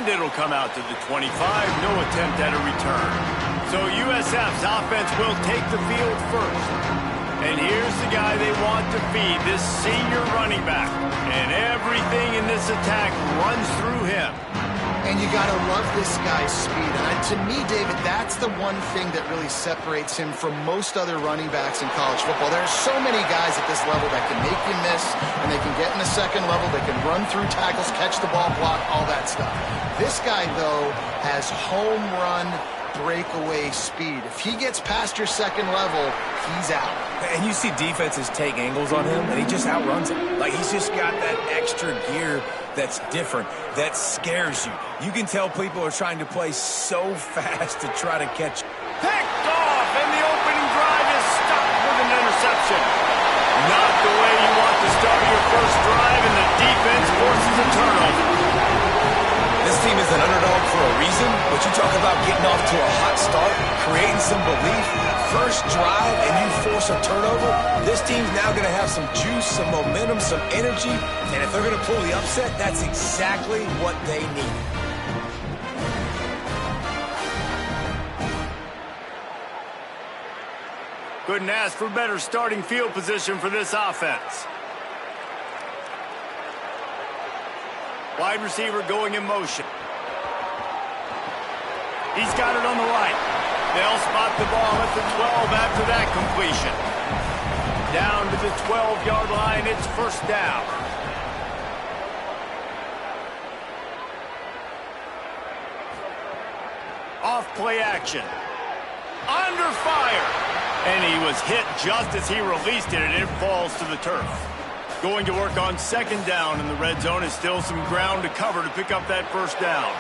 And it'll come out to the 25. No attempt at a return. So USF's offense will take the field first. And here's the guy they want to feed, this senior running back. And everything in this attack runs through him. And you got to love this guy's speed. And to me, David, that's the one thing that really separates him from most other running backs in college football. There are so many guys at this level that can make you miss, and they can get in the second level, they can run through tackles, catch the ball, block, all that stuff. This guy, though, has home run breakaway speed. If he gets past your second level, he's out. And you see defenses take angles on him, and he just outruns them. Like, he's just got that extra gear that's different, that scares you. You can tell people are trying to play so fast to try to catch. Picked off, and the opening drive is stopped with an interception. Not the way you want to start your first drive, and the defense forces a turnover. This team is an underdog for a reason, but you talk about getting off to a hot start, creating some belief, first drive, and you force a turnover. This team's now going to have some juice, some momentum, some energy, and if they're going to pull the upset, that's exactly what they need. Couldn't ask for better starting field position for this offense. Wide receiver going in motion. He's got it on the right. They'll spot the ball at the 12 after that completion. Down to the 12-yard line, it's first down. Off play action. Under fire. And he was hit just as he released it, and it falls to the turf. Going to work on second down in the red zone. Is still some ground to cover to pick up that first down.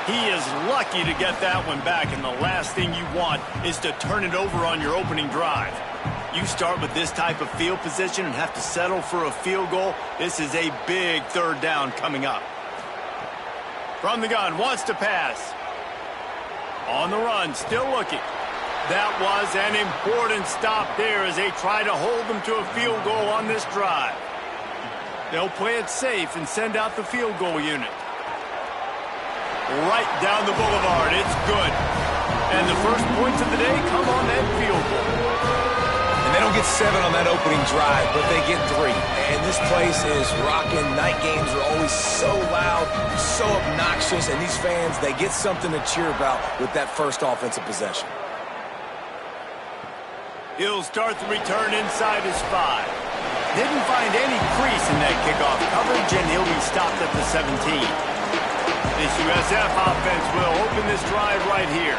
He is lucky to get that one back, and the last thing you want is to turn it over on your opening drive. You start with this type of field position and have to settle for a field goal. This is a big third down coming up. From the gun, wants to pass. On the run, still looking. That was an important stop there as they try to hold them to a field goal on this drive. They'll play it safe and send out the field goal unit. Right down the boulevard. It's good. And the first points of the day come on that field goal. And they don't get 7 on that opening drive, but they get 3. And this place is rocking. Night games are always so loud, so obnoxious. And these fans, they get something to cheer about with that first offensive possession. He'll start the return inside his 5. Didn't find any crease in that kickoff coverage, and he'll be stopped at the 17. This USF offense will open this drive right here.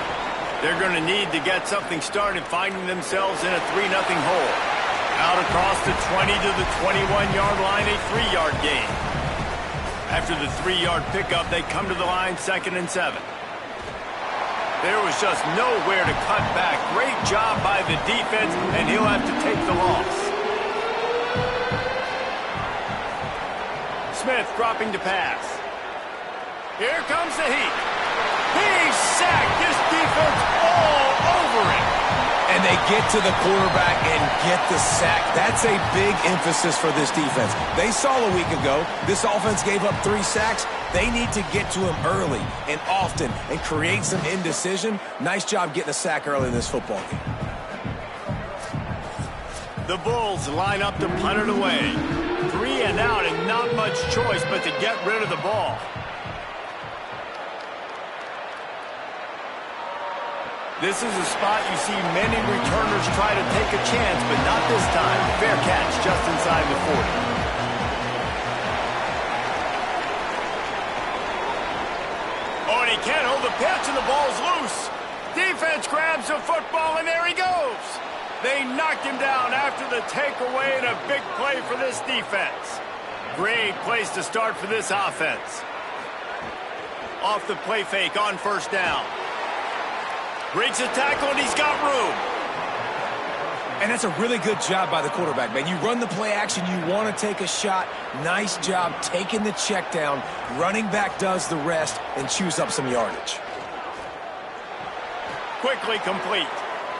They're going to need to get something started, finding themselves in a 3-0 hole. Out across the 20 to the 21-yard line, a 3-yard gain. After the 3-yard pickup, they come to the line 2nd and 7. There was just nowhere to cut back. Great job by the defense, and he'll have to take the loss. Smith dropping to pass. Here comes the heat. He's sacked. This defense all over him. And they get to the quarterback and get the sack. That's a big emphasis for this defense. They saw a week ago, this offense gave up 3 sacks. They need to get to him early and often and create some indecision. Nice job getting a sack early in this football game. The Bulls line up to punt it away. 3 and out, and not much choice but to get rid of the ball. This is a spot you see many returners try to take a chance, but not this time. Fair catch just inside the 40. Oh, and he can't hold the pitch, and the ball's loose. Defense grabs the football, and there he goes. They knocked him down after the takeaway, and a big play for this defense. Great place to start for this offense. Off the play fake on first down. Breaks a tackle, and he's got room. And that's a really good job by the quarterback, man. You run the play action, you want to take a shot. Nice job taking the check down. Running back does the rest and chews up some yardage. Quickly complete.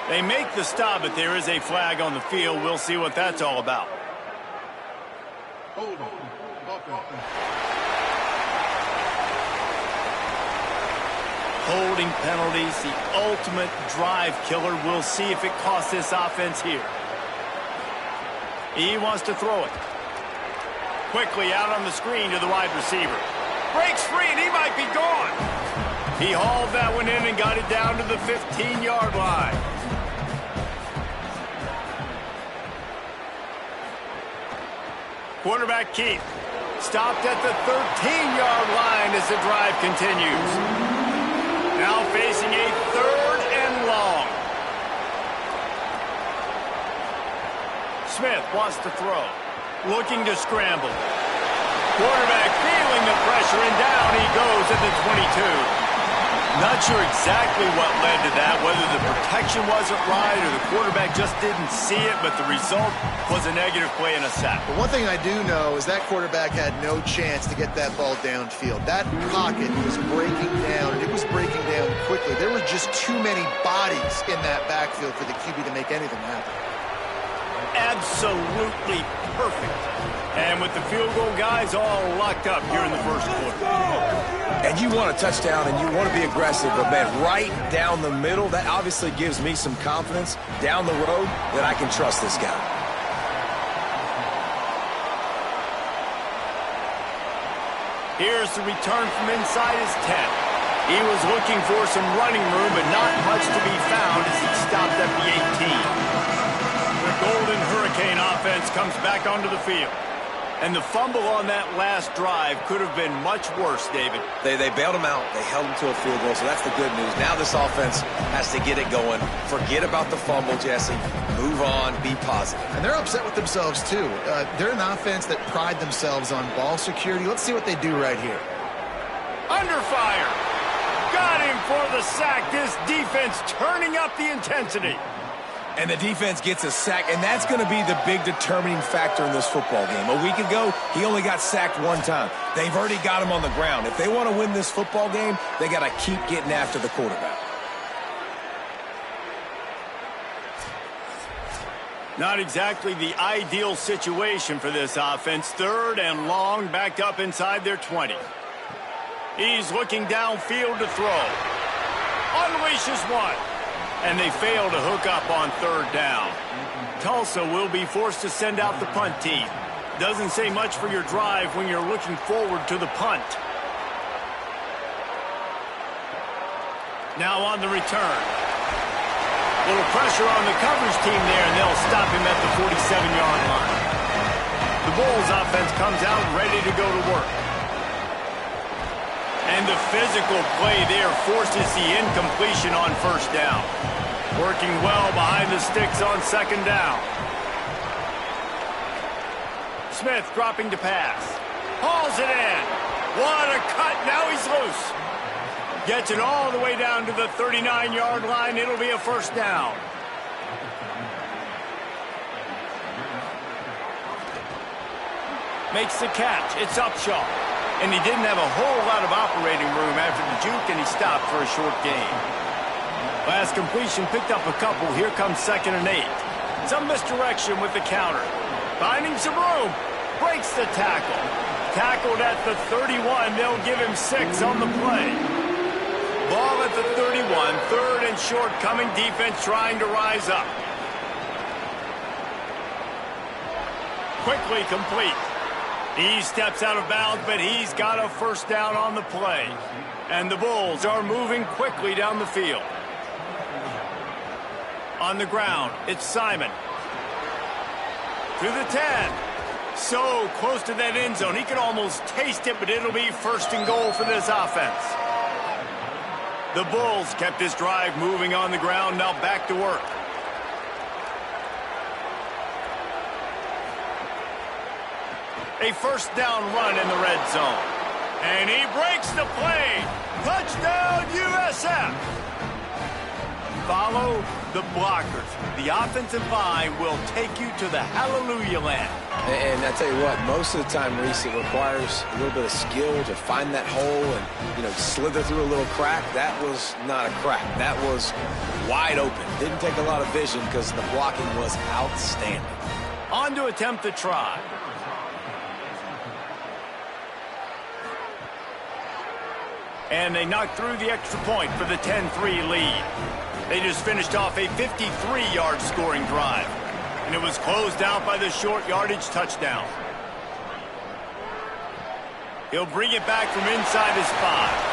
They make the stop, but there is a flag on the field. We'll see what that's all about. Holding penalties, the ultimate drive killer. We'll see if it costs this offense here. He wants to throw it. Quickly out on the screen to the wide receiver. Breaks free, and he might be gone. He hauled that one in and got it down to the 15-yard line. Quarterback keep. Stopped at the 13-yard line as the drive continues. Now facing a 3rd and long. Smith wants to throw. Looking to scramble. Quarterback feeling the pressure, and down he goes at the 22. Not sure exactly what led to that, whether the protection wasn't right or the quarterback just didn't see it, but the result was a negative play and a sack. But one thing I do know is that quarterback had no chance to get that ball downfield. That pocket was breaking down, and it was breaking down quickly. There were just too many bodies in that backfield for the QB to make anything happen. Absolutely perfect. And with the field goal guys all locked up here in the first quarter. And you want a touchdown and you want to be aggressive, but man, right down the middle, that obviously gives me some confidence down the road that I can trust this guy. Here's the return from inside his 10. He was looking for some running room, but not much to be found as he stopped at the 18. The Golden Hurricane offense comes back onto the field. And the fumble on that last drive could have been much worse, David. They bailed him out. They held him to a field goal, so that's the good news. Now this offense has to get it going. Forget about the fumble, Jesse. Move on. Be positive. And they're upset with themselves, too. They're an offense that pride themselves on ball security. Let's see what they do right here. Under fire. Got him for the sack. This defense turning up the intensity. And the defense gets a sack, and that's going to be the big determining factor in this football game. A week ago, he only got sacked one time. They've already got him on the ground. If they want to win this football game, they got to keep getting after the quarterback. Not exactly the ideal situation for this offense. 3rd and long, backed up inside their 20. He's looking downfield to throw. Unleashes one. And they fail to hook up on 3rd down. Tulsa will be forced to send out the punt team. Doesn't say much for your drive when you're looking forward to the punt. Now on the return. Little pressure on the coverage team there, and they'll stop him at the 47-yard line. The Bulls offense comes out ready to go to work. And the physical play there forces the incompletion on 1st down. Working well behind the sticks on 2nd down. Smith dropping to pass. Hauls it in. What a cut. Now he's loose. Gets it all the way down to the 39-yard line. It'll be a 1st down. Makes the catch. It's Upshaw. And he didn't have a whole lot of operating room after the juke, and he stopped for a short gain. Last completion picked up a couple. Here comes 2nd and 8. Some misdirection with the counter. Finding some room. Breaks the tackle. Tackled at the 31. They'll give him 6 on the play. Ball at the 31. 3rd and short. Coming defense trying to rise up. Quickly complete. He steps out of bounds, but he's got a 1st down on the play. And the Bulls are moving quickly down the field. On the ground, it's Simon. To the 10. So close to that end zone. He could almost taste it, but it'll be 1st and goal for this offense. The Bulls kept this drive moving on the ground, now back to work. A 1st down run in the red zone. And he breaks the play. Touchdown, USF. Follow the blockers. The offensive line will take you to the hallelujah land. And I tell you what, most of the time, Reese, it requires a little bit of skill to find that hole and, slither through a little crack. That was not a crack. That was wide open. Didn't take a lot of vision because the blocking was outstanding. On to attempt the try. And they knocked through the extra point for the 10-3 lead. They just finished off a 53-yard scoring drive. And it was closed out by the short yardage touchdown. He'll bring it back from inside his 5.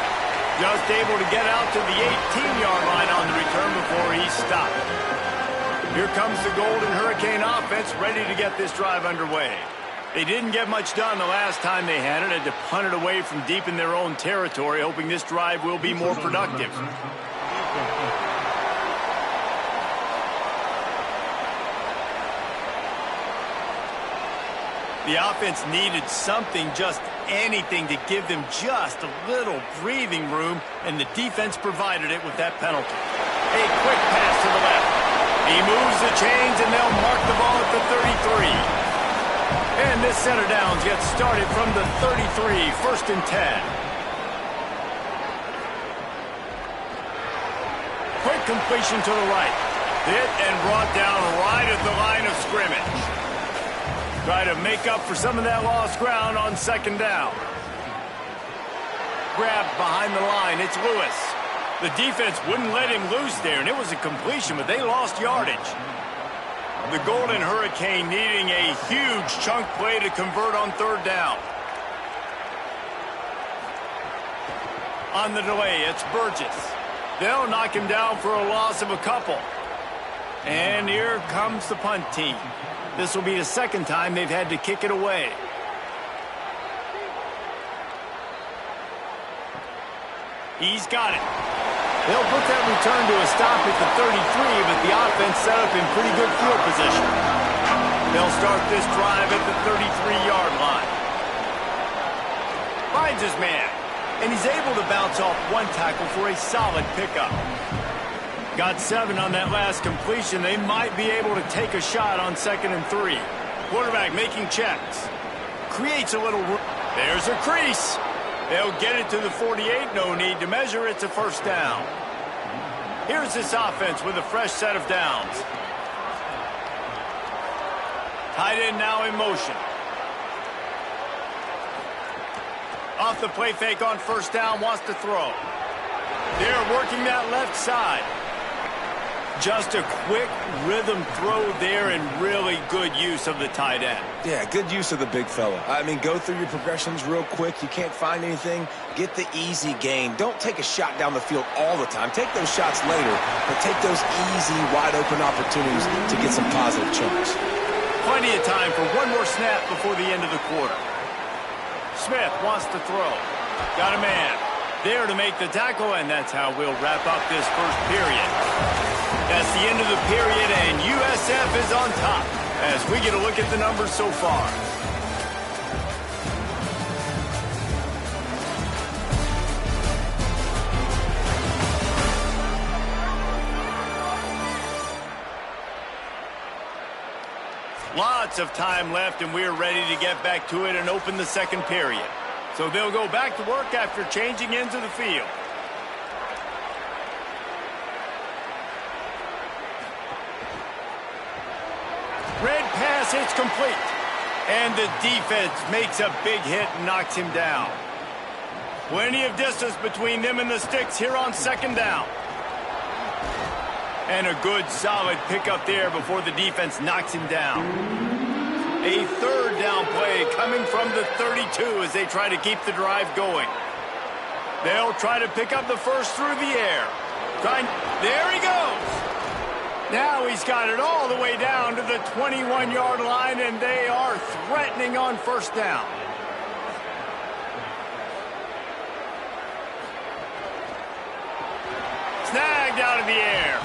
Just able to get out to the 18-yard line on the return before he's stopped. Here comes the Golden Hurricane offense ready to get this drive underway. They didn't get much done the last time they had it. Had to punt it away from deep in their own territory, hoping this drive will be more productive. The offense needed something, just anything, to give them just a little breathing room, and the defense provided it with that penalty. A quick pass to the left. He moves the chains, and they'll mark the ball at the 33. And this set of downs gets started from the 33, 1st and 10. Quick completion to the right. Hit and brought down right at the line of scrimmage. Try to make up for some of that lost ground on 2nd down. Grabbed behind the line. It's Lewis. The defense wouldn't let him loose there, and it was a completion, but they lost yardage. The Golden Hurricane needing a huge chunk play to convert on 3rd down. On the delay, it's Burgess. They'll knock him down for a loss of a couple. And here comes the punt team. This will be the 2nd time they've had to kick it away. He's got it. They'll put that return to a stop at the 33, but the offense set up in pretty good field position. They'll start this drive at the 33-yard line. Finds his man, and he's able to bounce off one tackle for a solid pickup. Got 7 on that last completion. They might be able to take a shot on 2nd and 3. Quarterback making checks. Creates a little room. There's a crease. They'll get it to the 48. No need to measure. It's a 1st down. Here's this offense with a fresh set of downs. Tight end now in motion. Off the play fake on 1st down. Wants to throw. They're working that left side. Just a quick rhythm throw there, and really good use of the tight end. Yeah, good use of the big fella. I mean, go through your progressions real quick. You can't find anything, get the easy gain. Don't take a shot down the field all the time. Take those shots later, but take those easy, wide-open opportunities to get some positive chunks. Plenty of time for one more snap before the end of the quarter. Smith wants to throw. Got a man there to make the tackle, and that's how we'll wrap up this 1st period. That's the end of the period, and USF is on top as we get a look at the numbers so far. Lots of time left, and we're ready to get back to it and open the 2nd period. So they'll go back to work after changing into the field. Red pass, it's complete. And the defense makes a big hit and knocks him down. Plenty of distance between them and the sticks here on 2nd down. And a good, solid pickup there before the defense knocks him down. A 3rd down play coming from the 32 as they try to keep the drive going. They'll try to pick up the 1st through the air. There he goes. Now he's got it all the way down to the 21-yard line, and they are threatening on 1st down. Snagged out of the air.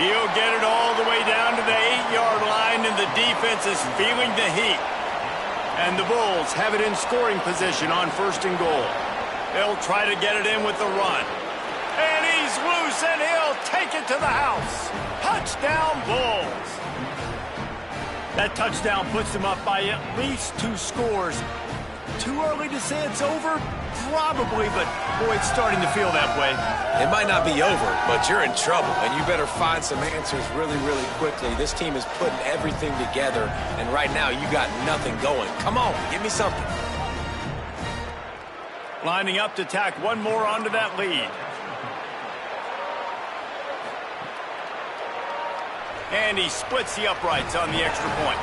He'll get it all the way down to the 8-yard line, and the defense is feeling the heat. And the Bulls have it in scoring position on 1st and goal. They'll try to get it in with the run. And he's loose, and he'll take it to the house. Touchdown, Bulls. That touchdown puts them up by at least 2 scores. Too early to say it's over? Probably, but boy, it's starting to feel that way. It might not be over, but you're in trouble, and you better find some answers really, really quickly. This team is putting everything together, and right now you got nothing going. Come on, give me something. Lining up to tack one more onto that lead. And he splits the uprights on the extra point.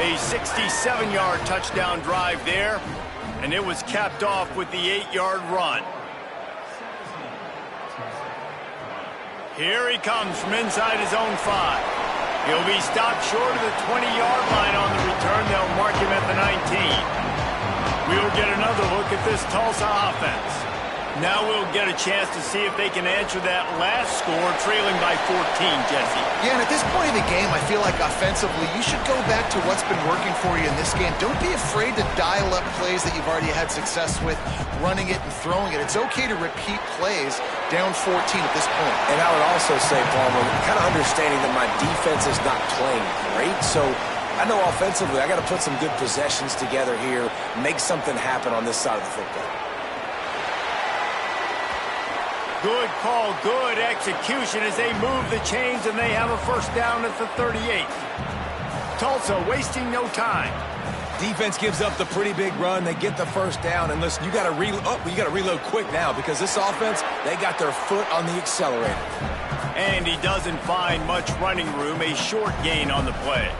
A 67-yard touchdown drive there, and it was capped off with the 8-yard run. Here he comes from inside his own 5. He'll be stopped short of the 20-yard line on the return. They'll mark him at the 19. We'll get another look at this Tulsa offense. Now we'll get a chance to see if they can answer that last score, trailing by 14, Jesse. Yeah, and at this point in the game, I feel like offensively, you should go back to what's been working for you in this game. Don't be afraid to dial up plays that you've already had success with, running it and throwing it. It's okay to repeat plays down 14 at this point. And I would also say, Palmer, kind of understanding that my defense is not playing great, so I know offensively I got to put some good possessions together here, make something happen on this side of the football. Good call, good execution as they move the chains, and they have a first down at the 38. Tulsa wasting no time. Defense gives up the pretty big run. They get the first down, and listen, you got to reload quick now because this offense, they got their foot on the accelerator. And he doesn't find much running room, a short gain on the play.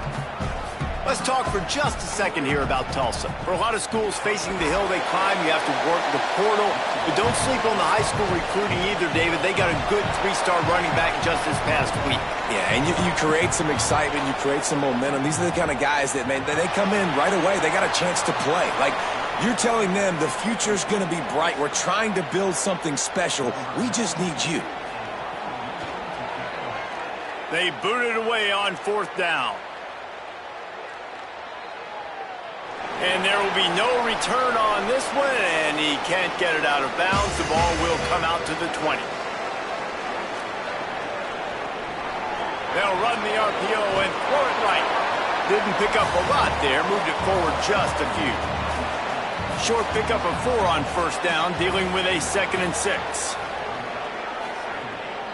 Let's talk for just a second here about Tulsa. For a lot of schools facing the hill they climb, you have to work the portal. But don't sleep on the high school recruiting either, David. They got a good 3-star running back just this past week. Yeah, and you create some excitement, you create some momentum. These are the kind of guys that, man, they come in right away. They got a chance to play. Like, you're telling them the future's going to be bright. We're trying to build something special. We just need you. They booted away on 4th down. And there will be no return on this one, and he can't get it out of bounds. The ball will come out to the 20. They'll run the RPO and throw it right. Didn't pick up a lot there, moved it forward just a few. Short pickup of 4 on 1st down, dealing with a 2nd and 6.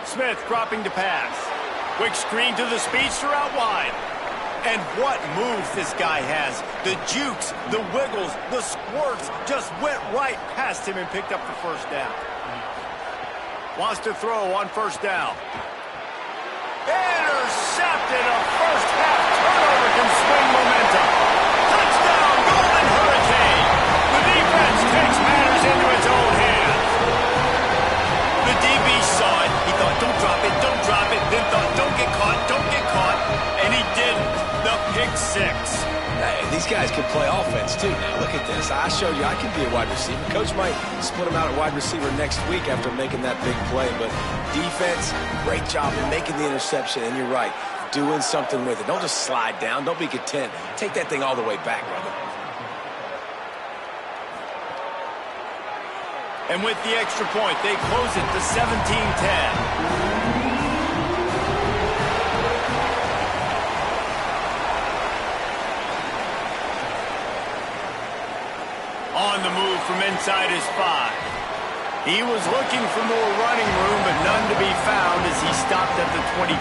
Smith dropping to pass. Quick screen to the speedster out wide. And what moves this guy has. The jukes, the wiggles, the squirts just went right past him and picked up the first down. Wants to throw on 1st down. Intercepted. A first half turnover can swing momentum. Touchdown, Golden Hurricane. The defense takes matters into its own hands. The DB saw it. He thought, don't drop it, don't drop it. Then thought, don't get caught, don't get caught. And he didn't. The pick 6. Hey, these guys can play offense, too. Now, look at this. I showed you I can be a wide receiver. Coach might split him out at wide receiver next week after making that big play. But defense, great job in making the interception. And you're right, doing something with it. Don't just slide down. Don't be content. Take that thing all the way back, brother. And with the extra point, they close it to 17-10. On the move from inside his 5. He was looking for more running room, but none to be found as he stopped at the 23.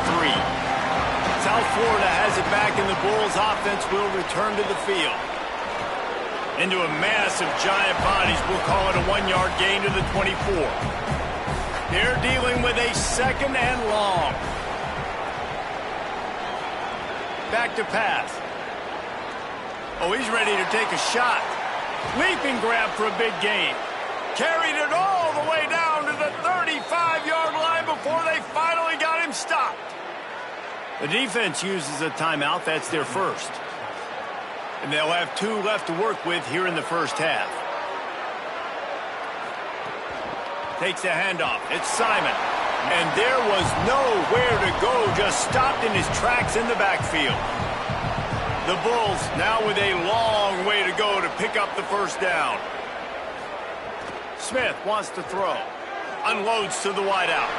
South Florida has it back, and the Bulls offense will return to the field. Into a mass of giant bodies, we'll call it a 1-yard gain to the 24. They're dealing with a 2nd and long. Back to pass. Oh, he's ready to take a shot. Leaping grab for a big gain. Carried it all the way down to the 35-yard line before they finally got him stopped. The defense uses a timeout. That's their first. And they'll have 2 left to work with here in the first half. Takes a handoff. It's Simon. And there was nowhere to go. Just stopped in his tracks in the backfield. The Bulls now with a long way to go to pick up the first down. Smith wants to throw. Unloads to the wideout.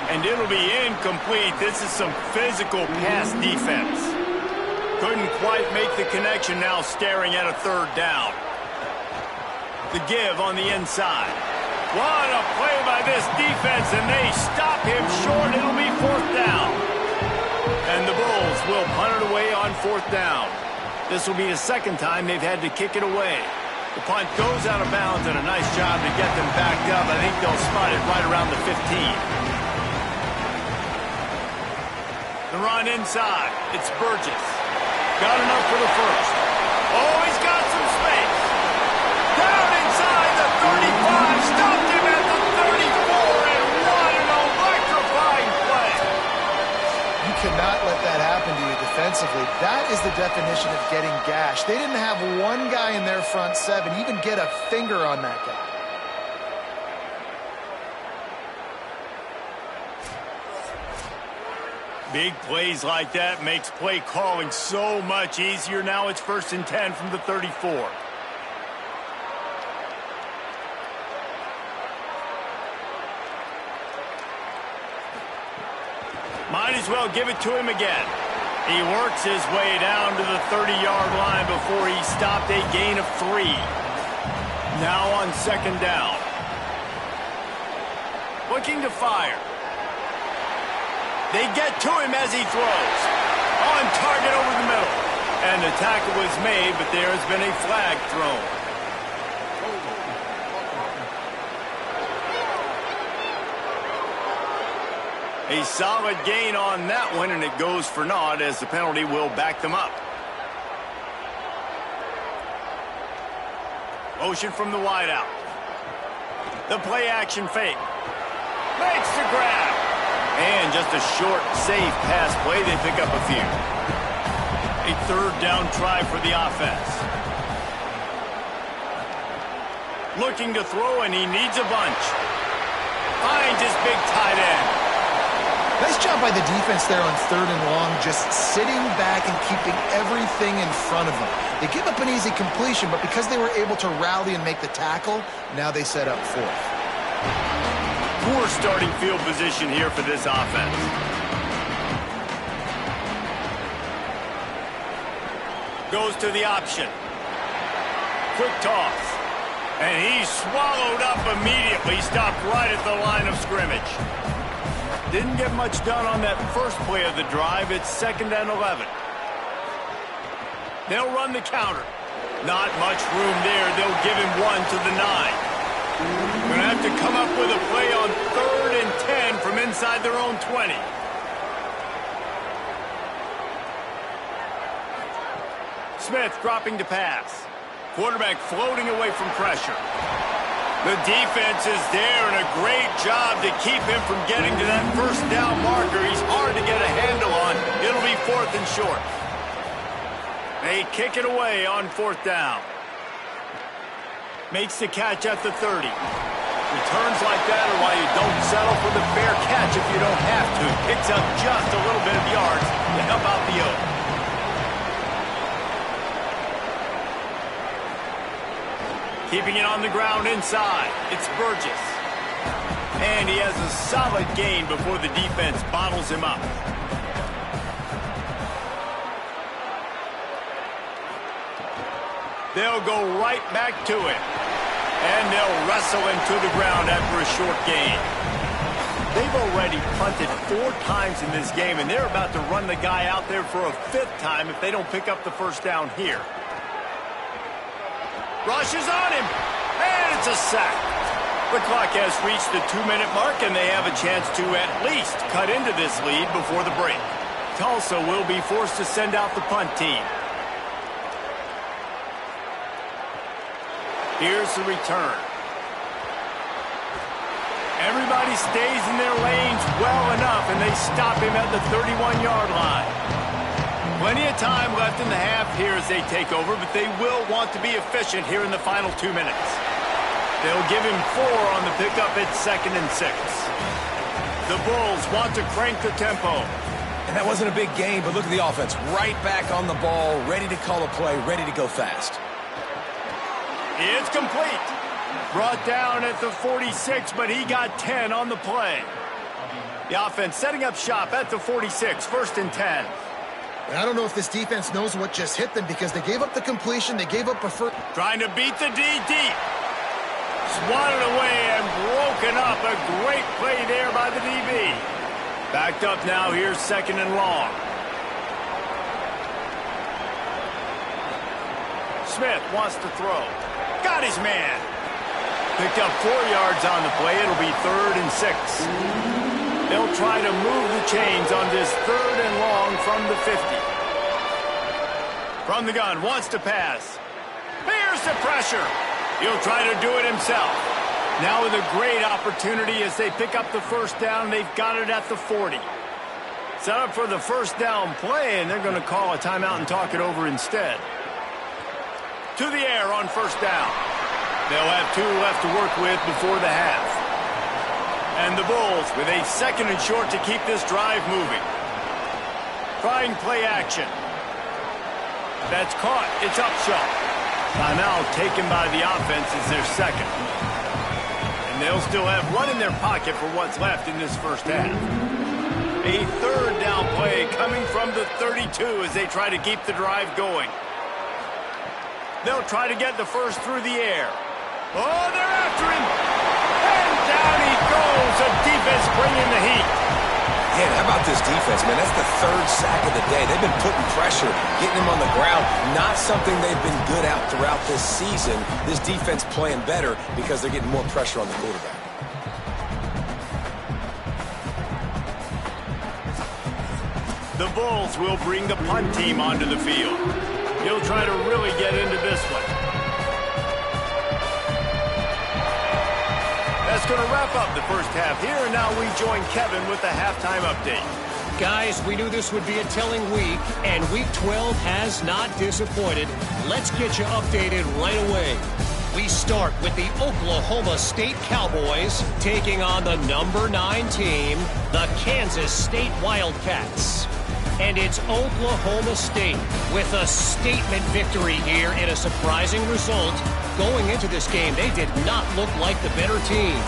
And it'll be incomplete. This is some physical pass defense. Couldn't quite make the connection, now staring at a 3rd down. The give on the inside. What a play by this defense, and they stop him short. It'll be 4th down. And the Bulls will punt it away on 4th down. This will be the 2nd time they've had to kick it away. The punt goes out of bounds, and a nice job to get them backed up. I think they'll spot it right around the 15. The run inside. It's Burgess. Got enough for the first. Oh, he's got some space. Down inside the 35. Stopped him at the 34, and what an electrifying play. You cannot let that happen to you defensively. That is the definition of getting gashed. They didn't have one guy in their front seven even get a finger on that guy. Big plays like that makes play calling so much easier. Now it's 1st and 10 from the 34. Might as well give it to him again. He works his way down to the 30-yard line before he stopped a gain of 3. Now on 2nd down. Looking to fire. They get to him as he throws. On target over the middle. And the tackle was made, but there has been a flag thrown. A solid gain on that one, and it goes for naught as the penalty will back them up. Motion from the wideout. The play action fake. Makes the grab. And just a short, safe pass play. They pick up a few. A 3rd down try for the offense. Looking to throw, and he needs a bunch. Finds his big tight end. Nice job by the defense there on 3rd and long, just sitting back and keeping everything in front of them. They give up an easy completion, but because they were able to rally and make the tackle, now they set up 4th. Poor starting field position here for this offense. Goes to the option. Quick toss. And he's swallowed up immediately, stopped right at the line of scrimmage. Didn't get much done on that first play of the drive. It's 2nd and 11. They'll run the counter. Not much room there. They'll give him 1 to the 9. Going to have to come up with a play on 3rd and 10 from inside their own 20. Smith dropping to pass. Quarterback floating away from pressure. The defense is there, and a great job to keep him from getting to that 1st down marker. He's hard to get a handle on. It'll be 4th and short. They kick it away on 4th down. Makes the catch at the 30. Returns like that are why you don't settle for the fair catch if you don't have to. Picks up just a little bit of yards to help out the Oak. Keeping it on the ground inside. It's Burgess. And he has a solid gain before the defense bottles him up. They'll go right back to it. And they'll wrestle him to the ground after a short gain. They've already punted 4 times in this game, and they're about to run the guy out there for a 5th time if they don't pick up the 1st down here. Rushes on him, and it's a sack. The clock has reached the 2-minute mark, and they have a chance to at least cut into this lead before the break. Tulsa will be forced to send out the punt team. Here's the return. Everybody stays in their lanes well enough, and they stop him at the 31-yard line. Plenty of time left in the half here as they take over, but they will want to be efficient here in the final 2 minutes. They'll give him 4 on the pickup at 2nd and 6. The Bulls want to crank the tempo. And that wasn't a big gain, but look at the offense. Right back on the ball, ready to call a play, ready to go fast. It's complete. Brought down at the 46, but he got 10 on the play. The offense setting up shop at the 46, 1st and 10. And I don't know if this defense knows what just hit them because they gave up the completion, they gave up a first. Trying to beat the D deep. Swatted away and broken up. A great play there by the DB. Backed up now, here's 2nd and long. Smith wants to throw. Got his man. Picked up 4 yards on the play. It'll be 3rd and 6. They'll try to move the chains on this 3rd and long from the 50. From the gun, wants to pass. Here's the pressure. He'll try to do it himself. Now with a great opportunity as they pick up the first down. They've got it at the 40. Set up for the first down play, and they're going to call a timeout and talk it over instead. To the air on first down. They'll have 2 left to work with before the half. And the Bulls with a 2nd and short to keep this drive moving. Trying play action. That's caught. It's Upshaw. Timeout taken by the offense is their 2nd. And they'll still have 1 in their pocket for what's left in this first half. A 3rd down play coming from the 32 as they try to keep the drive going. They'll try to get the first through the air. Oh, they're after him. And down he goes. The defense bringing the heat. Man, how about this defense, man? That's the 3rd sack of the day. They've been putting pressure, getting him on the ground. Not something they've been good at throughout this season. This defense playing better because they're getting more pressure on the quarterback. The Bulls will bring the punt team onto the field. He'll try to really get into this one. That's going to wrap up the first half here, and now we join Kevin with the halftime update. Guys, we knew this would be a telling week, and Week 12 has not disappointed. Let's get you updated right away. We start with the Oklahoma State Cowboys taking on the number 9 team, the Kansas State Wildcats. And it's Oklahoma State with a statement victory here in a surprising result. Going into this game, they did not look like the better team.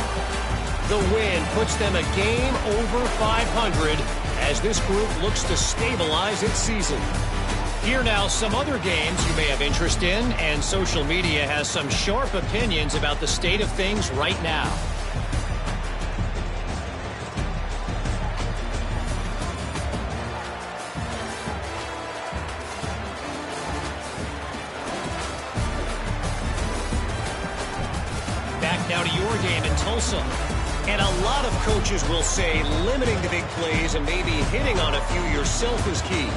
The win puts them a game over 500 as this group looks to stabilize its season. Here now, some other games you may have interest in, and social media has some sharp opinions about the state of things right now. Now to your game in Tulsa. And a lot of coaches will say limiting the big plays and maybe hitting on a few yourself is key.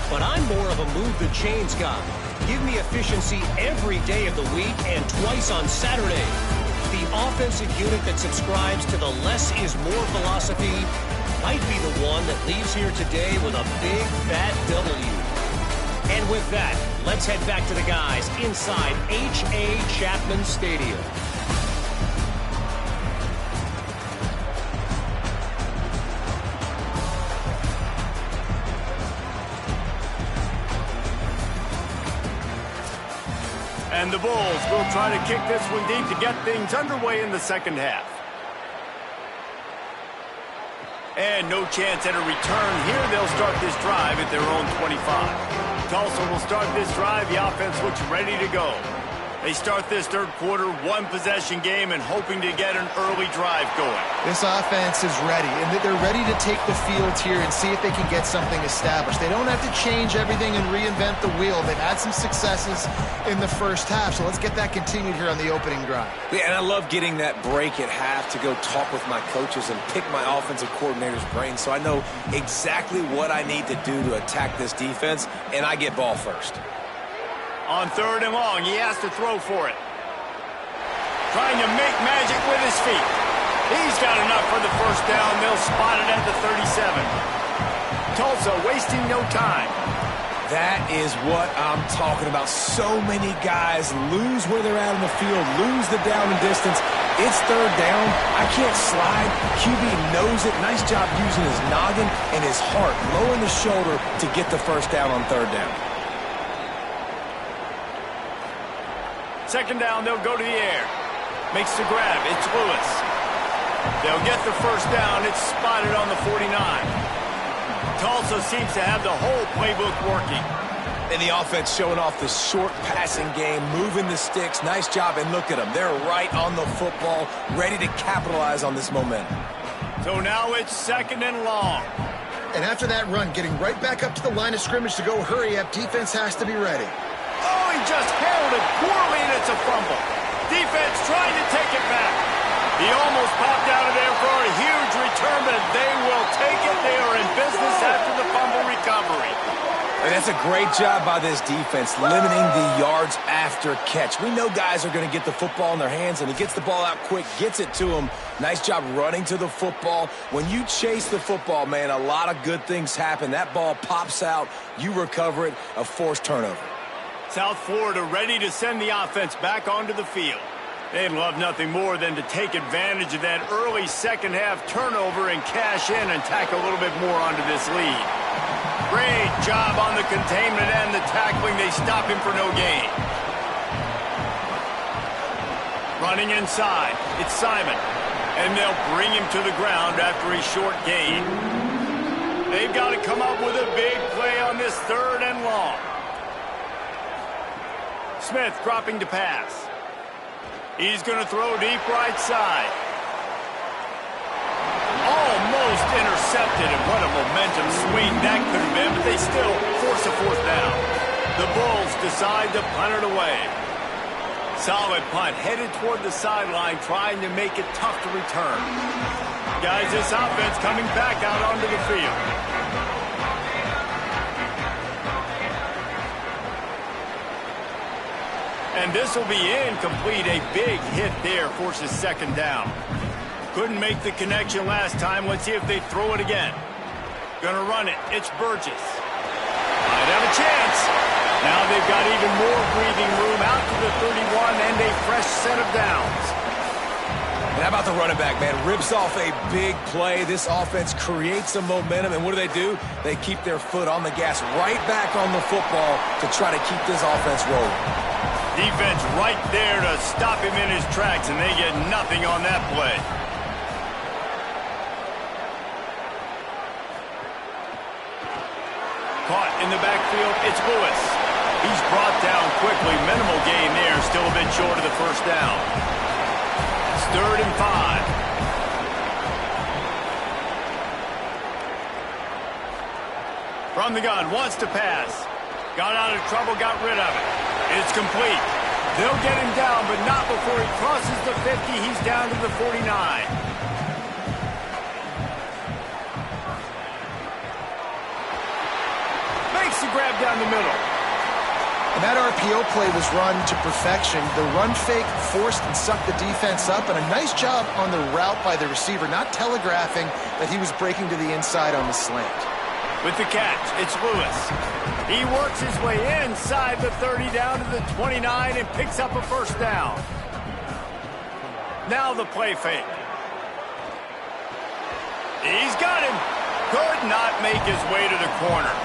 But I'm more of a move the chains guy. Give me efficiency every day of the week and twice on Saturday. The offensive unit that subscribes to the less is more philosophy might be the one that leaves here today with a big fat W. And with that, let's head back to the guys inside H.A. Chapman Stadium. And the Bulls will try to kick this one deep to get things underway in the second half. And no chance at a return here. They'll start this drive at their own 25. Tulsa will start this drive. The offense looks ready to go. They start this third quarter, 1-possession game, and hoping to get an early drive going. This offense is ready, and they're ready to take the field here and see if they can get something established. They don't have to change everything and reinvent the wheel. They've had some successes in the first half, so let's get that continued here on the opening drive. Yeah, and I love getting that break at half to go talk with my coaches and pick my offensive coordinator's brain so I know exactly what I need to do to attack this defense, and I get ball first. On third and long, he has to throw for it. Trying to make magic with his feet. He's got enough for the first down. They'll spot it at the 37. Tulsa wasting no time. That is what I'm talking about. So many guys lose where they're at in the field, lose the down and distance. It's third down. I can't slide. QB knows it. Nice job using his noggin and his heart, lowering the shoulder to get the first down on third down. Second down, they'll go to the air. Makes the grab. It's Lewis. They'll get the first down. It's spotted on the 49. Tulsa seems to have the whole playbook working. And the offense showing off the short passing game, moving the sticks. Nice job, and look at them. They're right on the football, ready to capitalize on this momentum. So now it's second and long. And after that run, getting right back up to the line of scrimmage to go hurry up, defense has to be ready. Oh, he just handled it poorly, and it's a fumble. He almost popped out of there for a huge return, but they will take it. They are in business after the fumble recovery. And that's a great job by this defense, limiting the yards after catch. We know guys are going to get the football in their hands, and he gets the ball out quick, gets it to him. Nice job running to the football. When you chase the football, man, a lot of good things happen. That ball pops out, you recover it, a forced turnover. South Florida ready to send the offense back onto the field. They'd love nothing more than to take advantage of that early second-half turnover and cash in and tack a little bit more onto this lead. Great job on the containment and the tackling. They stop him for no gain. Running inside, it's Simon. And they'll bring him to the ground after a short gain. They've got to come up with a big play on this 3rd and long. Smith dropping to pass. He's going to throw deep right side. Almost intercepted, and what a momentum swing that could have been, but they still force a 4th down. The Bulls decide to punt it away. Solid punt, headed toward the sideline, trying to make it tough to return. Guys, this offense coming back out onto the field. And this will be incomplete. A big hit there forces 2nd down. Couldn't make the connection last time. Let's see if they throw it again. Gonna run it. It's Burgess. Might have a chance. Now they've got even more breathing room out to the 31 and a fresh set of downs. And how about the running back, man? Rips off a big play. This offense creates some momentum, and what do? They keep their foot on the gas, right back on the football to try to keep this offense rolling. Defense right there to stop him in his tracks, and they get nothing on that play. Caught in the backfield, it's Lewis. He's brought down quickly. Minimal gain there, still a bit short of the 1st down. It's 3rd and 5. From the gun, wants to pass. Got out of trouble, got rid of it. It's complete. They'll get him down, but not before he crosses the 50. He's down to the 49. Makes the grab down the middle. And that RPO play was run to perfection. The run fake forced and sucked the defense up, and a nice job on the route by the receiver, not telegraphing that he was breaking to the inside on the slant. With the catch, it's Lewis. He works his way inside the 30 down to the 29 and picks up a 1st down. Now the play fake. He's got him. Could not make his way to the corner.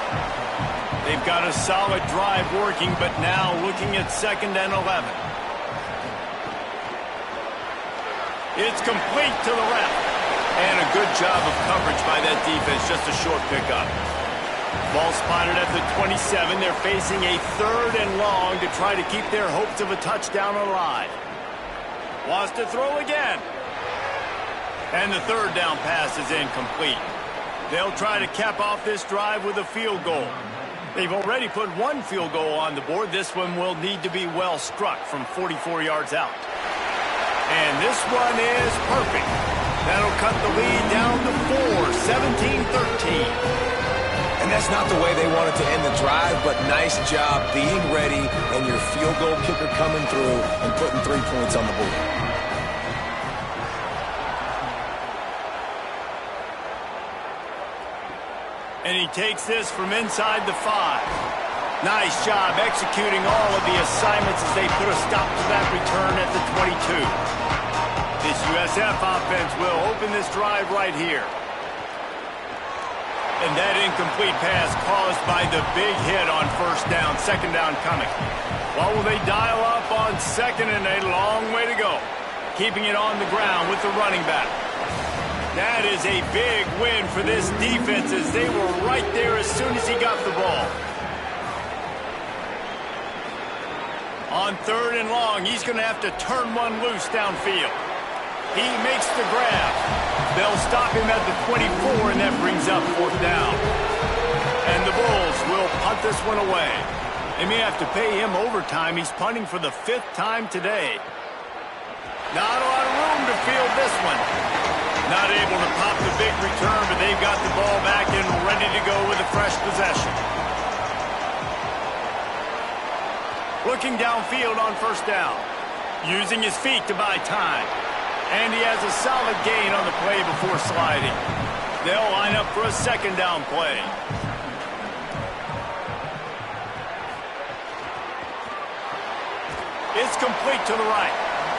They've got a solid drive working, but now looking at 2nd and 11. It's complete to the left. And a good job of coverage by that defense, just a short pickup. Ball spotted at the 27. They're facing a 3rd and long to try to keep their hopes of a touchdown alive. Wants to throw again. And the 3rd down pass is incomplete. They'll try to cap off this drive with a field goal. They've already put 1 field goal on the board. This one will need to be well struck from 44 yards out. And this one is perfect. That'll cut the lead down to 4, 17-13. And that's not the way they wanted to end the drive, but nice job being ready and your field goal kicker coming through and putting 3 points on the board. And he takes this from inside the 5. Nice job executing all of the assignments as they put a stop to that return at the 22. This USF offense will open this drive right here. And that incomplete pass caused by the big hit on 1st down, 2nd down coming. What will they dial up on 2nd and a long way to go? Keeping it on the ground with the running back. That is a big win for this defense as they were right there as soon as he got the ball. On 3rd and long, he's going to have to turn one loose downfield. He makes the grab. They'll stop him at the 24, and that brings up 4th down. And the Bulls will punt this one away. They may have to pay him overtime. He's punting for the 5th time today. Not a lot of room to field this one. Not able to pop the big return, but they've got the ball back and ready to go with a fresh possession. Looking downfield on first down. Using his feet to buy time. And he has a solid gain on the play before sliding. They'll line up for a second down play. It's complete to the right.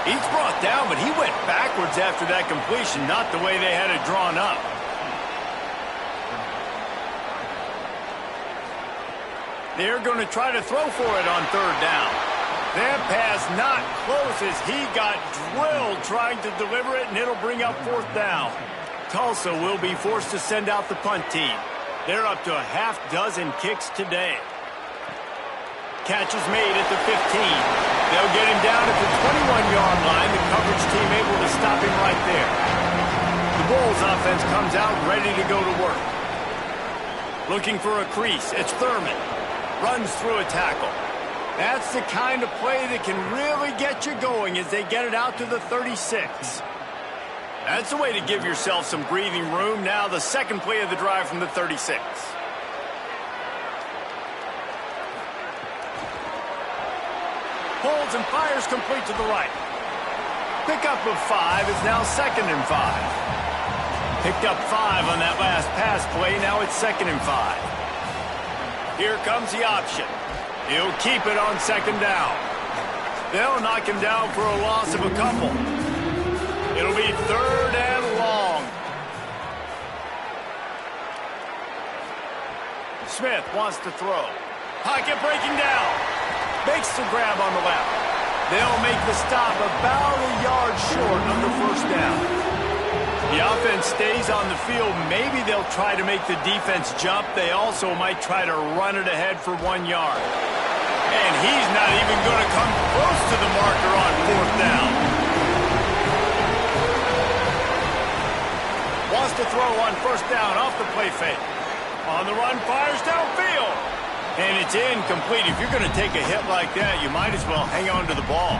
He's brought down, but he went backwards after that completion, not the way they had it drawn up. They're going to try to throw for it on third down. That pass not close as he got drilled trying to deliver it, and it'll bring up fourth down. Tulsa will be forced to send out the punt team. They're up to a half dozen kicks today. Catch is made at the 15. They'll get him down at the 21-yard line. The coverage team able to stop him right there. The Bulls offense comes out ready to go to work. Looking for a crease. It's Thurman. Runs through a tackle. That's the kind of play that can really get you going as they get it out to the 36. That's the way to give yourself some breathing room. Now the second play of the drive from the 36. Holds and fires complete to the right. Pickup of 5 is now 2nd and 5. Picked up 5 on that last pass play. Now it's 2nd and 5. Here comes the option. He'll keep it on 2nd down. They'll knock him down for a loss of a couple. It'll be 3rd and long. Smith wants to throw. Pocket breaking down. Makes the grab on the left. They'll make the stop about a yard short of the first down. The offense stays on the field. Maybe they'll try to make the defense jump. They also might try to run it ahead for 1 yard. And he's not even going to come close to the marker on fourth down. Wants to throw on first down off the play fake. On the run, fires downfield. And it's incomplete. If you're going to take a hit like that, you might as well hang on to the ball.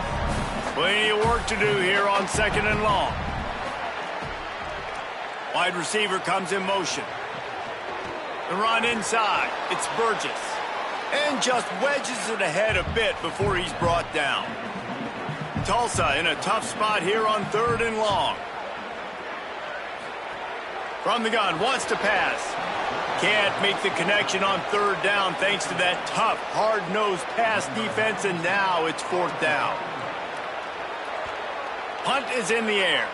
Plenty of work to do here on 2nd and long. Wide receiver comes in motion. The run inside. It's Burgess. And just wedges it ahead a bit before he's brought down. Tulsa in a tough spot here on 3rd and long. From the gun, wants to pass. Can't make the connection on 3rd down thanks to that tough, hard-nosed pass defense, and now it's 4th down. Punt is in the air.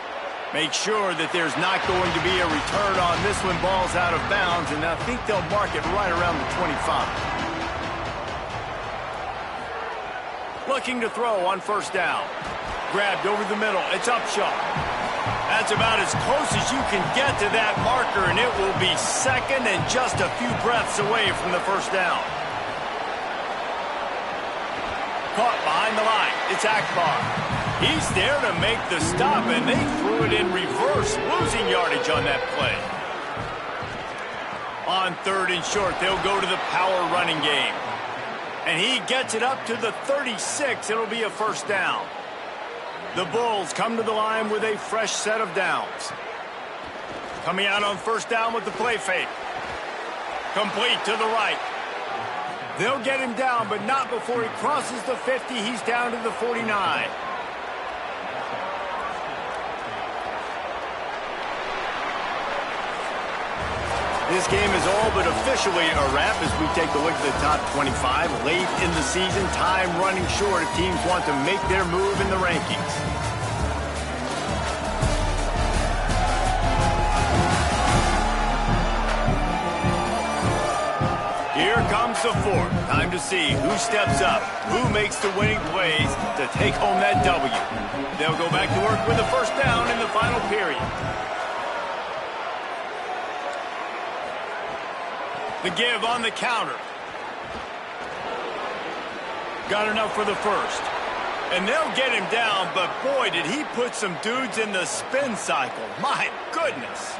Make sure that there's not going to be a return on this one. Ball's out of bounds, and I think they'll mark it right around the 25. Looking to throw on first down. Grabbed over the middle. It's Upshaw. That's about as close as you can get to that marker, and it will be 2nd and just a few breaths away from the first down. Caught behind the line. It's Akbar. He's there to make the stop, and they threw it in reverse, losing yardage on that play. On 3rd and short, they'll go to the power running game. And he gets it up to the 36. It'll be a first down. The Bulls come to the line with a fresh set of downs. Coming out on first down with the play fake. Complete to the right. They'll get him down, but not before he crosses the 50. He's down to the 49. This game is all but officially a wrap as we take a look at the top 25. Late in the season, time running short if teams want to make their move in the rankings. Here comes the 4th. Time to see who steps up, who makes the winning plays to take home that W. They'll go back to work with a first down in the final period. The give on the counter. Got enough for the first. And they'll get him down, but boy, did he put some dudes in the spin cycle. My goodness.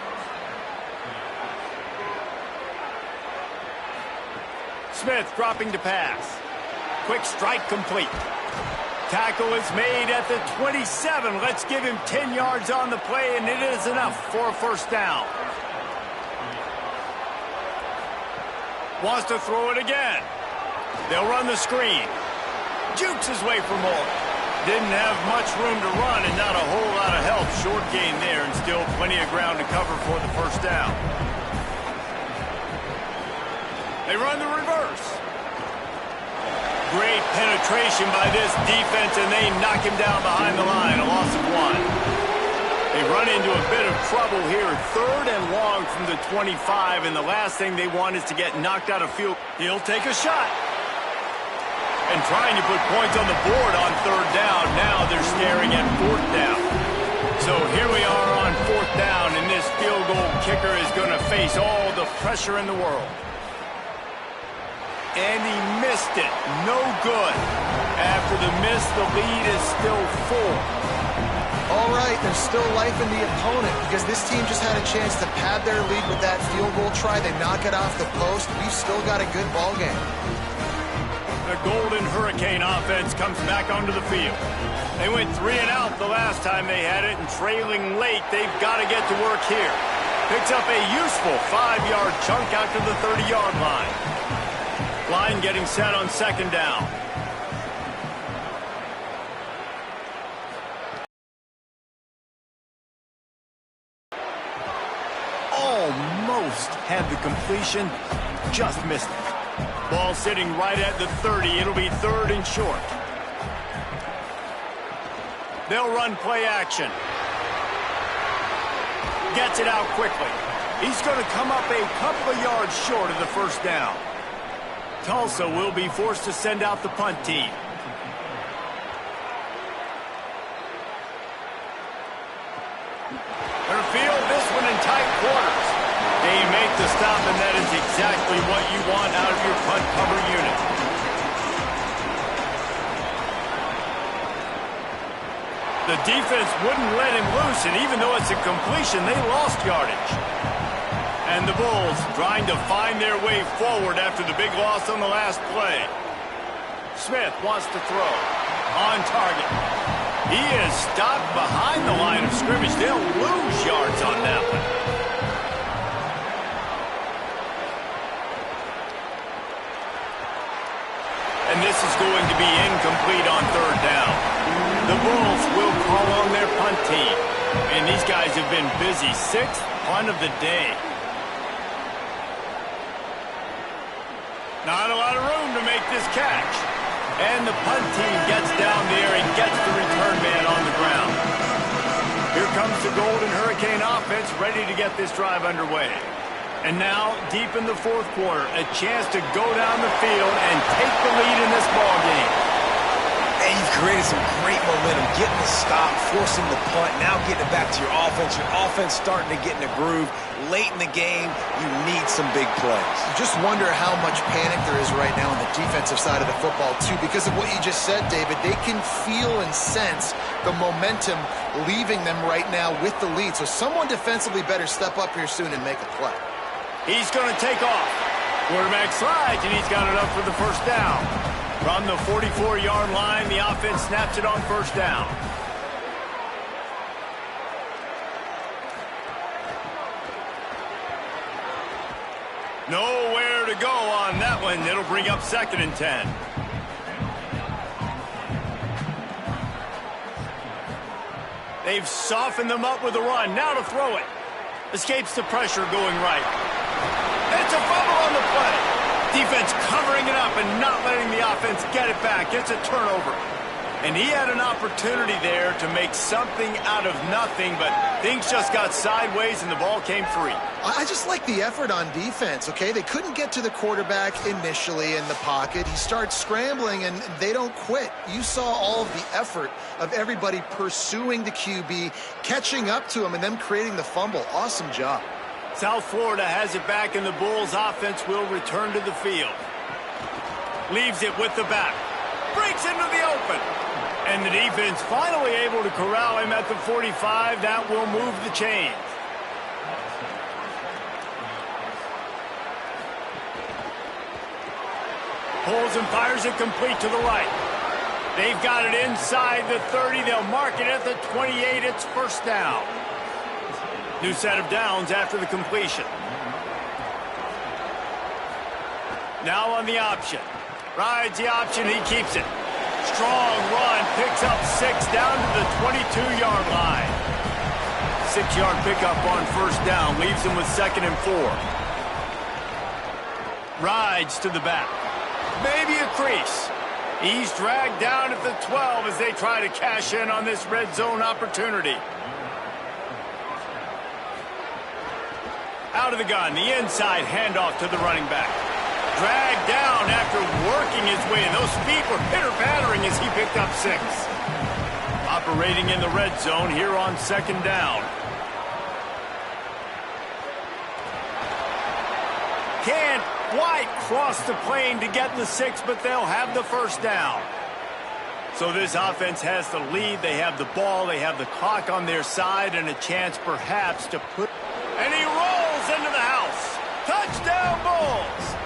Smith dropping to pass. Quick strike complete. Tackle is made at the 27. Let's give him 10 yards on the play, and it is enough for a first down. Wants to throw it again. They'll run the screen. Jukes his way for more. Didn't have much room to run and not a whole lot of help. Short gain there and still plenty of ground to cover for the first down. They run the reverse. Great penetration by this defense, and they knock him down behind the line. A loss of 1. They run into a bit of trouble here. 3rd and long from the 25, and the last thing they want is to get knocked out of field. He'll take a shot. And trying to put points on the board on 3rd down. Now they're staring at 4th down. So here we are on 4th down, and this field goal kicker is going to face all the pressure in the world. And he missed it. No good. After the miss, the lead is still 4. All right, there's still life in the opponent because this team just had a chance to pad their lead with that field goal try. They knock it off the post. We've still got a good ball game. The Golden Hurricane offense comes back onto the field. They went 3 and out the last time they had it, and trailing late, they've got to get to work here. Picks up a useful 5-yard chunk out to the 30-yard line. Line getting set on 2nd down. Almost had the completion, just missed it. Ball sitting right at the 30. It'll be 3rd and short. They'll run play action. Gets it out quickly. He's going to come up a couple of yards short of the first down. Tulsa will be forced to send out the punt team. They'll field this one in tight quarters. They make the stop, and that is exactly what you want out of your punt cover unit. The defense wouldn't let him loose, and even though it's a completion, they lost yardage. And the Bulls trying to find their way forward after the big loss on the last play. Smith wants to throw. On target. He is stopped behind the line of scrimmage. They'll lose yards on that one. And this is going to be incomplete on 3rd down. The Bulls will call on their punt team. And these guys have been busy. 6th punt of the day. Not a lot of room to make this catch. And the punt team gets down there and gets the return man on the ground. Here comes the Golden Hurricane offense ready to get this drive underway. And now, deep in the 4th quarter, a chance to go down the field and take the lead in this ball game. And you've created some great momentum, getting the stop, forcing the punt, now getting it back to your offense. Your offense starting to get in a groove. Late in the game, you need some big plays. You just wonder how much panic there is right now on the defensive side of the football, too, because of what you just said, David. They can feel and sense the momentum leaving them right now with the lead. So someone defensively better step up here soon and make a play. He's going to take off. Quarterback slides, and he's got it up for the first down. From the 44-yard line, the offense snaps it on 1st down. Nowhere to go on that one. It'll bring up 2nd and 10. They've softened them up with a run. Now to throw it. Escapes the pressure going right. It's a fumble on the play. Defense covering it up and not letting the offense get it back. It's a turnover. And he had an opportunity there to make something out of nothing, but things just got sideways and the ball came free. I just like the effort on defense, okay? They couldn't get to the quarterback initially in the pocket. He starts scrambling, and they don't quit. You saw all of the effort of everybody pursuing the QB, catching up to him, and them creating the fumble. Awesome job. South Florida has it back, and the Bulls offense will return to the field. Leaves it with the back. Breaks into the open. And the defense finally able to corral him at the 45. That will move the chains. Pulls and fires it complete to the right. They've got it inside the 30. They'll mark it at the 28. It's first down. New set of downs after the completion. Now on the option. Rides the option, he keeps it. Strong run, picks up 6 down to the 22-yard line. 6-yard pickup on first down, leaves him with 2nd and 4. Rides to the back. Maybe a crease. He's dragged down at the 12 as they try to cash in on this red zone opportunity. Out of the gun, the inside handoff to the running back. Dragged down after working his way in. Those feet were pitter-pattering as he picked up 6. Operating in the red zone here on 2nd down. Can't quite cross the plane to get the 6, but they'll have the first down. So this offense has the lead. They have the ball. They have the clock on their side and a chance perhaps to put... And he rolls into the house. Touchdown, Bulls.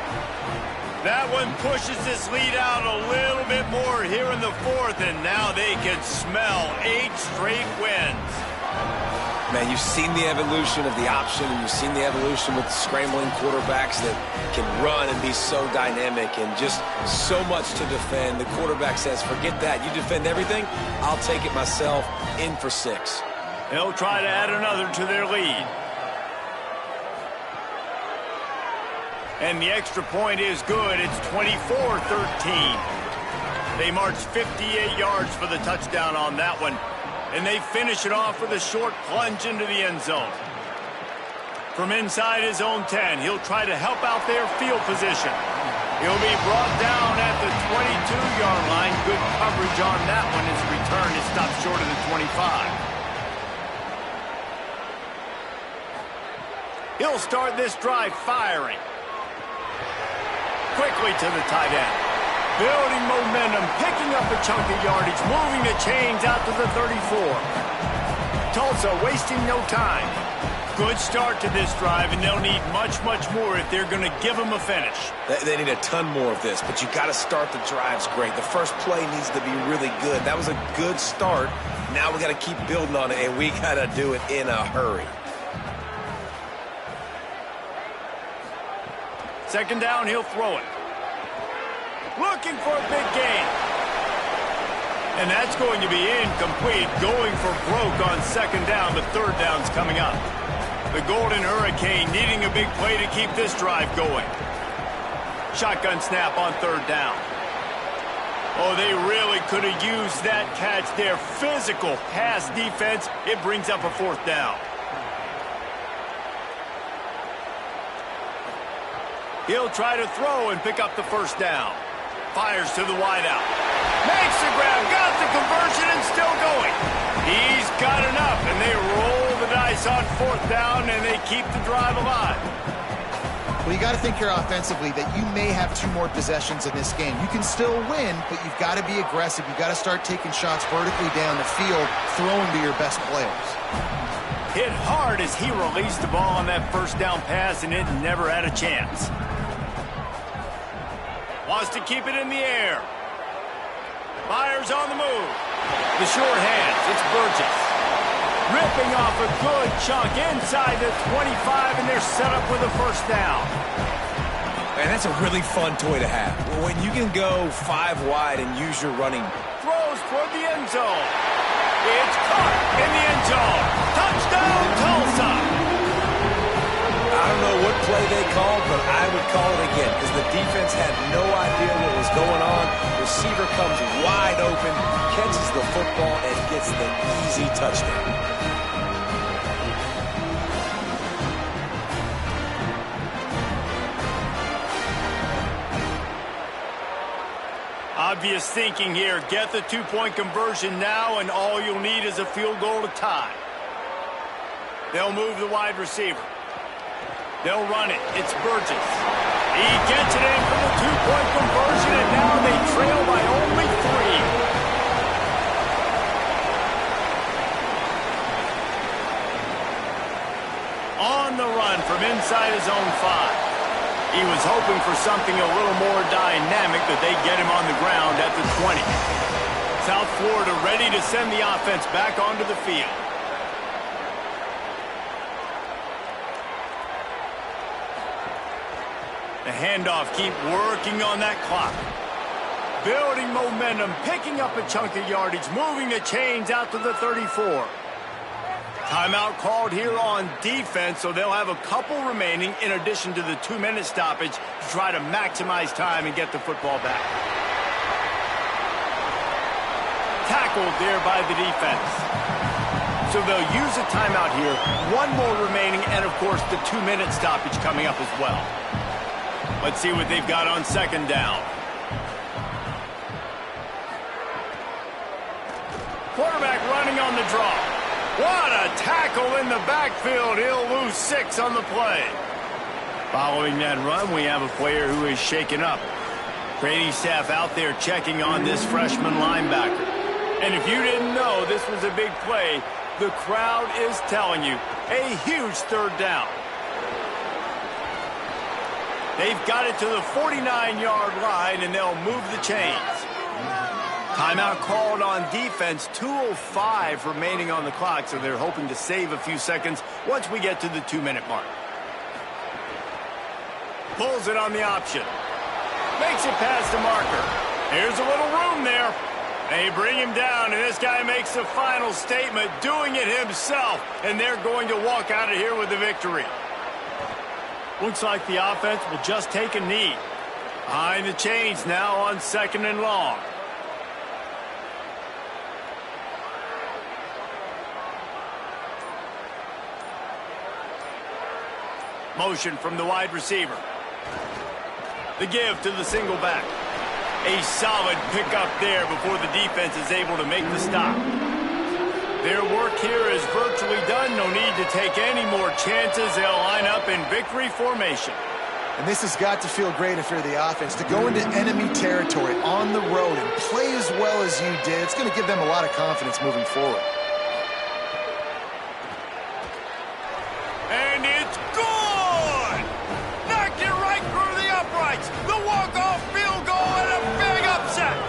That one pushes this lead out a little bit more here in the 4th, and now they can smell 8 straight wins. Man, you've seen the evolution of the option, and you've seen the evolution with scrambling quarterbacks that can run and be so dynamic and just so much to defend. The quarterback says, forget that. You defend everything, I'll take it myself. In for 6. They'll try to add another to their lead. And the extra point is good. It's 24-13. They march 58 yards for the touchdown on that one. And they finish it off with a short plunge into the end zone. From inside his own 10, he'll try to help out their field position. He'll be brought down at the 22-yard line. Good coverage on that one. His return is stopped short of the 25. He'll start this drive firing. Quickly to the tight end. Building momentum, picking up a chunk of yardage, moving the chains out to the 34. Tulsa wasting no time. Good start to this drive, and they'll need much, much more if they're going to give them a finish. They need a ton more of this, but you got to start the drives great. The first play needs to be really good. That was a good start. Now we got to keep building on it, and we got to do it in a hurry. 2nd down, he'll throw it. Looking for a big gain. And that's going to be incomplete. Going for broke on 2nd down. The 3rd down's coming up. The Golden Hurricane needing a big play to keep this drive going. Shotgun snap on 3rd down. Oh, they really could have used that catch there. Physical pass defense. It brings up a 4th down. He'll try to throw and pick up the first down. Fires to the wideout. Makes the grab, got the conversion, and still going. He's got enough, and they roll the dice on 4th down, and they keep the drive alive. Well, you got to think here offensively that you may have 2 more possessions in this game. You can still win, but you've got to be aggressive. You've got to start taking shots vertically down the field, throwing to your best players. Hit hard as he released the ball on that first down pass, and it never had a chance. Wants to keep it in the air. Fires on the move. The short hands, it's Burgess. Ripping off a good chunk inside the 25, and they're set up with a first down. Man, that's a really fun toy to have. When you can go 5 wide and use your running. Throws toward the end zone. It's caught in the end zone. Touchdown, Tulsa. I don't know what play they called, but I would call it again because the defense had no idea what was going on. Receiver comes wide open, catches the football, and gets the easy touchdown. Obvious thinking here. Get the 2-point conversion now, and all you'll need is a field goal to tie. They'll move the wide receiver. They'll run it. It's Burgess. He gets it in for the 2-point conversion, and now they trail by only 3. On the run from inside his own 5. He was hoping for something a little more dynamic, but they get him on the ground at the 20. South Florida ready to send the offense back onto the field. The handoff, keep working on that clock. Building momentum, picking up a chunk of yardage, moving the chains out to the 34. Timeout called here on defense, so they'll have a couple remaining in addition to the 2-minute stoppage to try to maximize time and get the football back. Tackled there by the defense. So they'll use a timeout here. One more remaining, and of course the 2-minute stoppage coming up as well. Let's see what they've got on second down. Quarterback running on the draw. What a tackle in the backfield. He'll lose 6 on the play. Following that run, we have a player who is shaken up. Training staff out there checking on this freshman linebacker. And if you didn't know this was a big play, the crowd is telling you a huge third down. They've got it to the 49-yard line, and they'll move the chains. Timeout called on defense, 2:05 remaining on the clock, so they're hoping to save a few seconds once we get to the 2-minute mark. Pulls it on the option. Makes it past the marker. Here's a little room there. They bring him down, and this guy makes the final statement, doing it himself, and they're going to walk out of here with the victory. Looks like the offense will just take a knee. Behind the chains now on 2nd and long. Motion from the wide receiver. The give to the single back. A solid pickup there before the defense is able to make the stop. Their work here is virtually done. No need to take any more chances. They'll line up in victory formation. And this has got to feel great if you're the offense. To go into enemy territory on the road and play as well as you did, it's going to give them a lot of confidence moving forward. And it's good! Knocked it right through the uprights. The walk-off field goal and a big upset.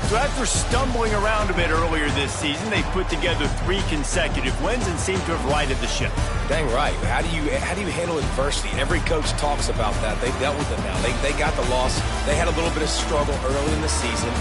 So after stumbling around a bit earlier this season, they put together 3 consecutive wins and seem to have righted the ship. Dang right. How do you handle adversity? Every coach talks about that. They've dealt with it now. They got the loss. They had a little bit of struggle early in the season.